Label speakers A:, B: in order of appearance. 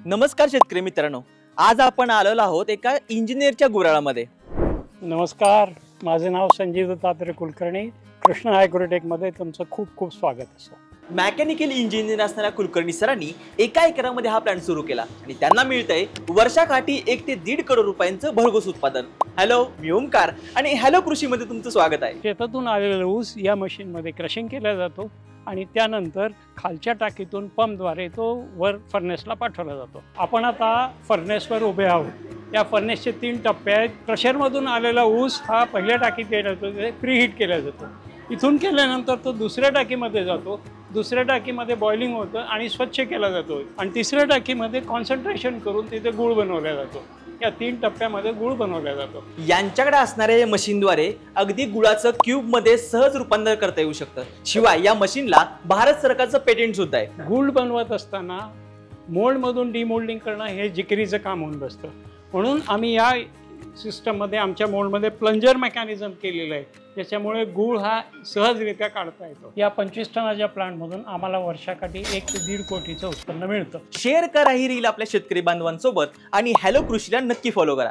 A: नमस्कार शेतकरी मित्रांनो, आज आपण आलेलो आहोत एका इंजिनियरच्या गुऱ्हाळामध्ये।
B: नमस्कार, माझे नाव संजीव दत्तात्रय कुलकर्णी। कृष्णा ॲग्रोटेकमध्ये तुमचं खूप खूप स्वागत असो।
A: मेकॅनिकल इंजिनियर असणाऱ्या कुलकर्णी सरांनी एका एकरामध्ये हा प्लॅन सुरू केला आणि त्यांना मिळतंय वर्षाकाठी 1 ते 1.5 करोड रुपयांचं भरघोस उत्पादन। हॅलो, मी ओमकार आणि हॅलो कृषीमध्ये तुमचं स्वागत आहे।
B: शेतातून आलेला ऊस या मशीनमध्ये क्रशिंग केला जातो आणि त्यानंतर खालच्या टाकीतून पंपद्वारे तो वर फर्नेसला पाठवला जातो। आपण आता फर्नेसवर उभे आहोत। या फर्नेसचे 3 टप्पे आहेत। क्रशरमधून आलेला ऊस हा पहिल्या टाकीत केला जातो, प्रीहीट केला जातो। इथून केल्यानंतर तो दुसऱ्या टाकीमध्ये जातो। दुसऱ्या टाकीमध्ये बॉइलिंग होतं आणि स्वच्छ केला जातो आणि तिसऱ्या टाकीमध्ये कॉन्सन्ट्रेशन करून तिथे गूळ बनवला जातो। या 3 टप्प्यामध्ये गूळ बनवला जातो।
A: यांच्याकडे असणाऱ्या या मशीनद्वारे अगदी गुळाचं क्यूबमध्ये सहज रूपांतर करता येऊ शकतं। शिवाय या मशीनला भारत सरकारचं पेटेंट सुद्धा आहे।
B: गूळ बनवत असताना मोल्डमधून डिमोल्डिंग करणं हे जिकिरीचं काम होऊन बसतं। म्हणून आम्ही या सिस्टममध्ये आमच्या मोल्डमध्ये प्लंजर मेकॅनिझम केलेलं आहे, ज्याच्यामुळे गूळ हा सहजरित्या काढता येतो। या 25 टनाच्या प्लांटमधून आम्हाला वर्षाकाठी 1 ते 1.5 कोटीचं उत्पन्न मिळतं।
A: शेअर करा ही रील आपल्या शेतकरी बांधवांसोबत आणि हॅलो कृषीला नक्की फॉलो करा।